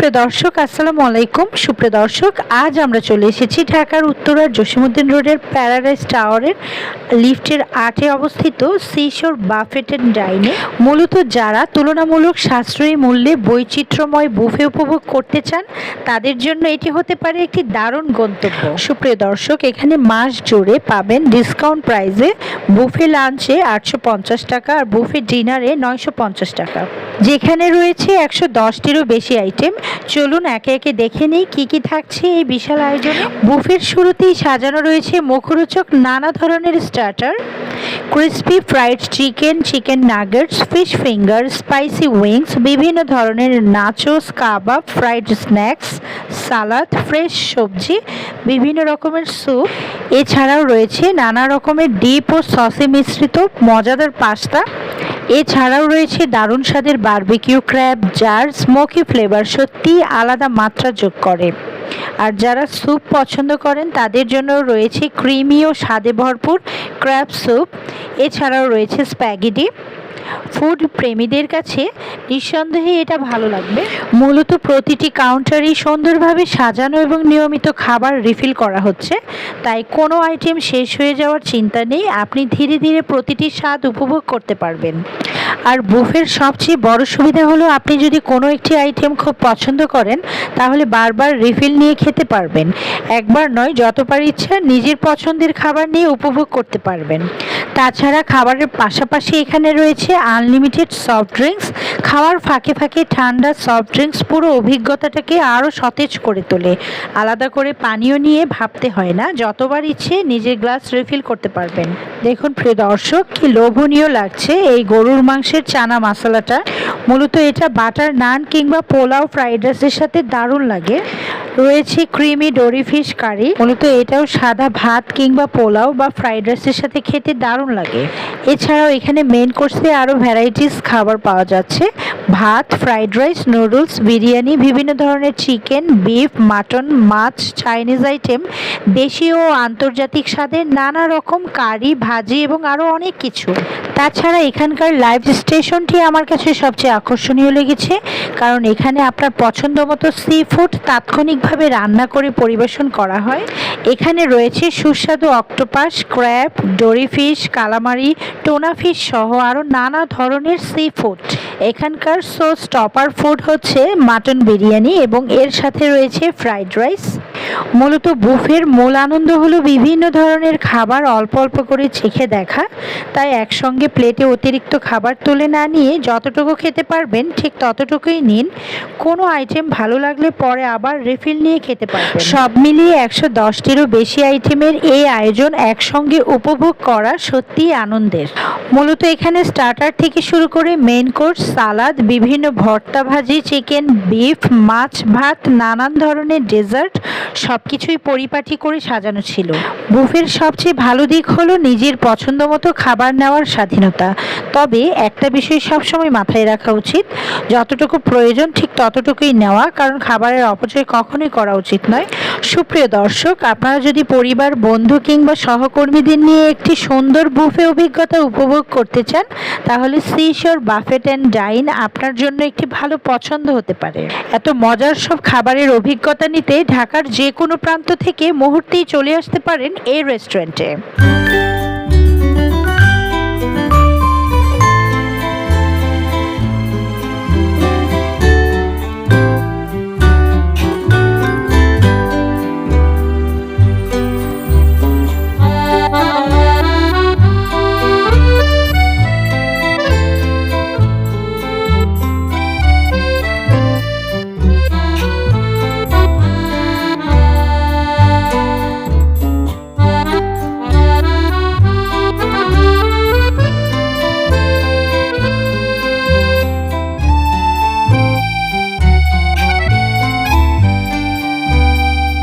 সুপ্রিয় দর্শক, আসসালামু আলাইকুম। সুপ্রিয় দর্শক, আজ আমরা চলে এসেছি ঢাকার উত্তরার জসীমউদ্দিন রোডের প্যারাডাইস টাওয়ারের লিফটের 8-এ অবস্থিত সিশোর বাফেট অ্যান্ড ডাইনে। মূলত যারা তুলনামূলক সাশ্রয়ী মূল্যে বৈচিত্র্যময় বুফে উপভোগ করতে চান, তাদের জন্য এটি হতে পারে একটি দারুণ গন্তব্য। সুপ্রিয় দর্শক, এখানে মাস জুড়ে পাবেন ডিসকাউন্ট প্রাইসে বুফে লাঞ্চে 850 টাকা আর বুফে ডিনারে 950 টাকা, যেখানে রয়েছে 110টিরও বেশি আইটেম। চলুন একে একে দেখে নেই কি কি থাকছে এই বিশাল আয়োজনে। বুফের শুরুতেই সাজানো রয়েছে মুখরোচক নানা ধরনের starter, crispy fried chicken, chicken nuggets, fish finger, spicy wings, বিভিন্ন ধরনের নাচোস, কাবাব, ফ্রাইড স্ন্যাক্স, সালাদ, ফ্রেশ সবজি, বিভিন্ন রকমের স্যুপ। এছাড়াও রয়েছে নানা রকমের ডিপ ও সসে মিশ্রিত মজাদার পাস্তা। এছাড়াও রয়েছে দারুণ স্বাদের বারবিকিউ ক্র্যাব, যার স্মোকি ফ্লেভার সত্যি আলাদা মাত্রা যোগ করে। আর যারা স্যুপ পছন্দ করেন তাদের জন্য রয়েছে ক্রিমি ও স্বাদে ভরপুর ক্র্যাব স্যুপ। এছাড়াও রয়েছে স্প্যাগেটি। ফুড প্রেমীদের কাছে নিঃসন্দেহে এটা ভালো লাগবে। মূলত প্রতিটি কাউন্টারই সুন্দরভাবে সাজানো এবং নিয়মিত খাবার রিফিল করা হচ্ছে, তাই কোনো আইটেম শেষ হয়ে যাওয়ার চিন্তা নেই। আপনি ধীরে ধীরে প্রতিটি স্বাদ উপভোগ করতে পারবেন। আর বুফের সবচেয়ে বড় সুবিধা হলো, আপনি যদি কোনো একটি আইটেম খুব পছন্দ করেন তাহলে বারবার রিফিল নিয়ে খেতে পারবেন। একবার নয়, যতবার ইচ্ছা নিজের পছন্দের খাবার নিয়ে উপভোগ করতে পারবেন। তাছাড়া খাবারের পাশাপাশি এখানে রয়েছে আনলিমিটেড সফট ড্রিঙ্কস। খাওয়ার ফাঁকে ফাঁকে ঠান্ডা সফট ড্রিঙ্কস পুরো অভিজ্ঞতাটাকে আরও সতেজ করে তোলে। আলাদা করে পানীয় নিয়ে ভাবতে হয় না, যতবার ইচ্ছে নিজের গ্লাস রিফিল করতে পারবেন। দেখুন প্রিয় দর্শক, কি লোভনীয় লাগছে এই গরুর মাংসের চানা মশলাটা। মূলত এটা বাটার নান কিংবা পোলাও, ফ্রাইড রাইসের সাথে দারুণ লাগে। রয়েছে ক্রিমি ডোরি ফিশ কারি। মূলত এটাও সাদা ভাত কিংবা পোলাও বা ফ্রাইড রাইসের সাথে খেতে দারুণ লাগে। এছাড়াও এখানে মেন কোর্সে আরও ভ্যারাইটিস খাবার পাওয়া যাচ্ছে: ভাত, ফ্রাইড রাইস, নুডলস, বিরিয়ানি, বিভিন্ন ধরনের চিকেন, বিফ, মাটন, মাছ, চাইনিজ আইটেম, দেশীয় ও আন্তর্জাতিক স্বাদের নানা রকম কারি, ভাজি এবং আরও অনেক কিছু। তাছাড়া এখানকার লাইভ স্টেশনটি আমার কাছে সবচেয়ে আকর্ষণীয় লেগেছে, কারণ এখানে আপনার পছন্দ মতো সি ফুড তাৎক্ষণিকভাবে রান্না করে পরিবেশন করা হয়। এখানে রয়েছে সুস্বাদু অক্টোপাস, ক্র্যাব, ডোরি ফিশ, কালামারি, টোনা ফিশ সহ আরও নানা ধরনের সি ফুড। এখানকার সোস টপার ফুড হচ্ছে মাটন বিরিয়ানি এবং এর সাথে রয়েছে ফ্রাইড রাইস। মূলত বুফের মূল আনন্দ হলো বিভিন্ন ধরনের খাবার অল্প অল্প করে চেখে দেখা, তাই একসঙ্গে প্লেটে অতিরিক্ত খাবার তুলে না নিয়ে যতটুকু খেতে পারবেন ঠিক ততটুকুই নিন। কোনো আইটেম ভালো লাগলে পরে আবার রিফিল নিয়ে খেতে পারবেন। সব মিলিয়ে 110টিরও বেশি আইটেমের এই আয়োজন একসঙ্গে উপভোগ করা সত্যিই আনন্দের। মূলত এখানে স্টার্টার থেকে শুরু করে মেইন কোর্স, সালাদ, বিভিন্ন ভর্তা, ভাজি, চিকেন, বিফ, মাছ, ভাত, নানান ধরনের ডেজার্ট সবকিছুই পরিপাটি করে সাজানো ছিল। বুফের সবচেয়ে ভালো দিক হলো নিজের পছন্দ মতো খাবার নেওয়ার স্বাধীনতা। তবে একটা বিষয় সবসময় মাথায় রাখা উচিত, যতটুকু প্রয়োজন ঠিক ততটুকুই নেওয়া, কারণ খাবারের অপচয় কখনোই করা উচিত নয়। সুপ্রিয় দর্শক, আপনারা যদি পরিবার, বন্ধু কিংবা সহকর্মীদের নিয়ে একটি সুন্দর বুফে অভিজ্ঞতা উপভোগ করতে চান, তাহলে সিশোর বাফেট অ্যান্ড ডাইন আপনার জন্য একটি ভালো পছন্দ হতে পারে। এত মজার সব খাবারের অভিজ্ঞতা নিতে ঢাকার যে কোনো প্রান্ত থেকে মুহূর্তেই চলে আসতে পারেন এই রেস্টুরেন্টে।